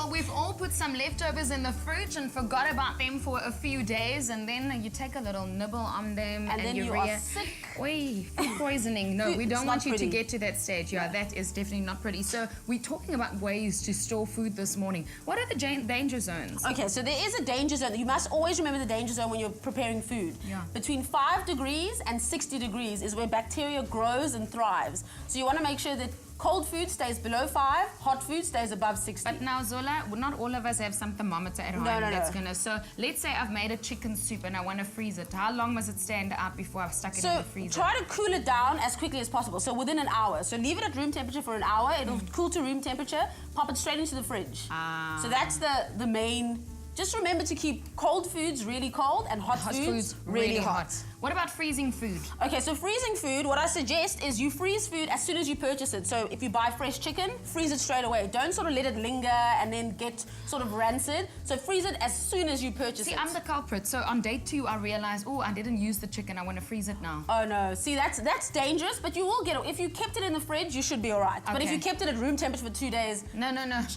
Well, we've all put some leftovers in the fridge and forgot about them for a few days, and then you take a little nibble on them And then you are sick. Oi, food poisoning. No, we don't want you to get to that stage. Yeah, that is definitely not pretty. So we're talking about ways to store food this morning. What are the danger zones? Okay, so there is a danger zone. You must always remember the danger zone when you're preparing food. Yeah. Between 5 degrees and 60 degrees is where bacteria grows and thrives. So you want to make sure that cold food stays below 5, hot food stays above 60. But now, Zola, not all of us have some thermometer at home that's gonna. So let's say I've made a chicken soup and I want to freeze it. How long must it stand out before I've stuck it in the freezer? So try to cool it down as quickly as possible. So within an hour. So leave it at room temperature for an hour. It'll cool to room temperature. Pop it straight into the fridge. So that's the main. Just remember to keep cold foods really cold and hot foods really hot. What about freezing food? Okay, so freezing food, what I suggest is you freeze food as soon as you purchase it. So if you buy fresh chicken, freeze it straight away. Don't sort of let it linger and then get sort of rancid. So freeze it as soon as you purchase it. See, I'm the culprit. So on day 2, I realized, oh, I didn't use the chicken. I want to freeze it now. Oh no, see, that's dangerous, but you will get it. If you kept it in the fridge, you should be all right. Okay. But if you kept it at room temperature for 2 days... No.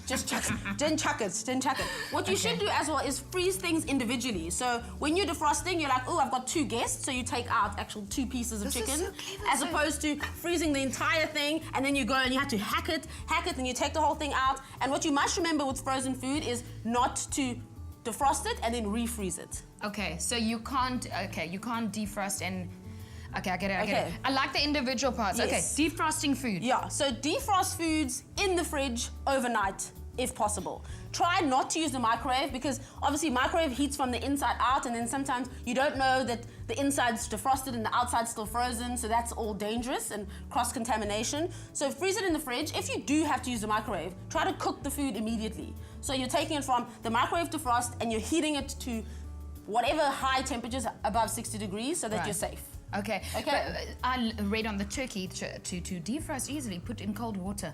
Just chuck it. Didn't chuck it. What you should do as well is freeze things individually. So when you're defrosting, you're like, oh, I've got 2 guests, so you take out actual 2 pieces of chicken, so clever, as opposed to freezing the entire thing, and then you go and you have to hack it, and you take the whole thing out. And what you must remember with frozen food is not to defrost it and then refreeze it. Okay, so you can't defrost and... Okay, I get it. I like the individual parts. Yes. Okay, defrosting food. Yeah, so defrost foods in the fridge overnight, if possible. Try not to use the microwave because obviously microwave heats from the inside out, and then sometimes you don't know that the inside's defrosted and the outside's still frozen, so that's all dangerous and cross-contamination. So freeze it in the fridge. If you do have to use the microwave, try to cook the food immediately. So you're taking it from the microwave defrost and you're heating it to whatever high temperatures above 60 degrees so that you're safe. Okay. But I read on the turkey to defrost easily, put in cold water.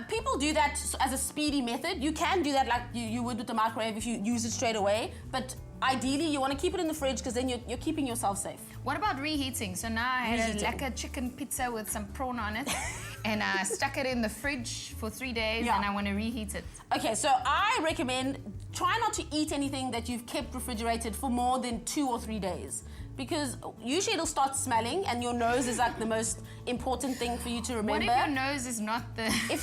People do that as a speedy method. You can do that like you would with the microwave if you use it straight away, but ideally you want to keep it in the fridge because then you're keeping yourself safe. What about reheating? So now I had a lekker chicken pizza with some prawn on it and I stuck it in the fridge for 3 days and I want to reheat it. Okay, so I recommend try not to eat anything that you've kept refrigerated for more than 2 or 3 days, because usually it'll start smelling and your nose is like the most important thing for you to remember. What if your nose is not the... If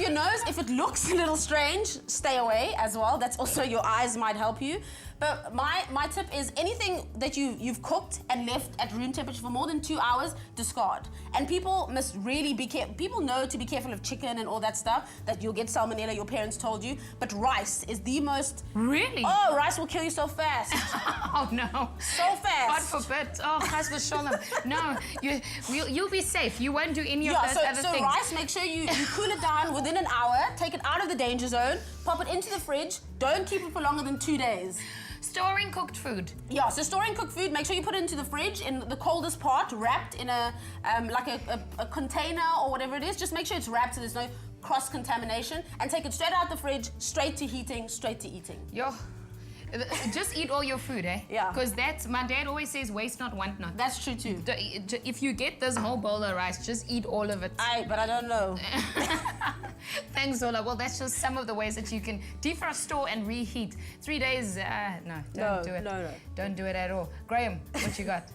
it looks a little strange, stay away as well. That's also, your eyes might help you. But my tip is anything that you've cooked and left at room temperature for more than 2 hours, discard. And people must really be careful. People know to be careful of chicken and all that stuff, that you'll get salmonella, your parents told you. But rice is the most... Really? Oh, rice will kill you so fast. Oh, no. So fast. God forbid. Oh, chas v'sholem. No, you'll be safe. You won't do any of those other things. So rice, make sure you cool it down within an hour, take it out of the danger zone, pop it into the fridge, don't keep it for longer than 2 days. Storing cooked food. Yeah, so storing cooked food, make sure you put it into the fridge in the coldest part, wrapped in a container or whatever it is. Just make sure it's wrapped so there's no cross-contamination, and take it straight out the fridge, straight to heating, straight to eating. Yo. Just eat all your food, eh? Yeah. Because my dad always says, waste not, want not. That's true too. If you get this whole bowl of rice, just eat all of it. But I don't know. Thanks, Zola. Well, that's just some of the ways that you can defrost, store, and reheat. 3 days, no, don't do it. No. Don't do it at all. Graham, what you got?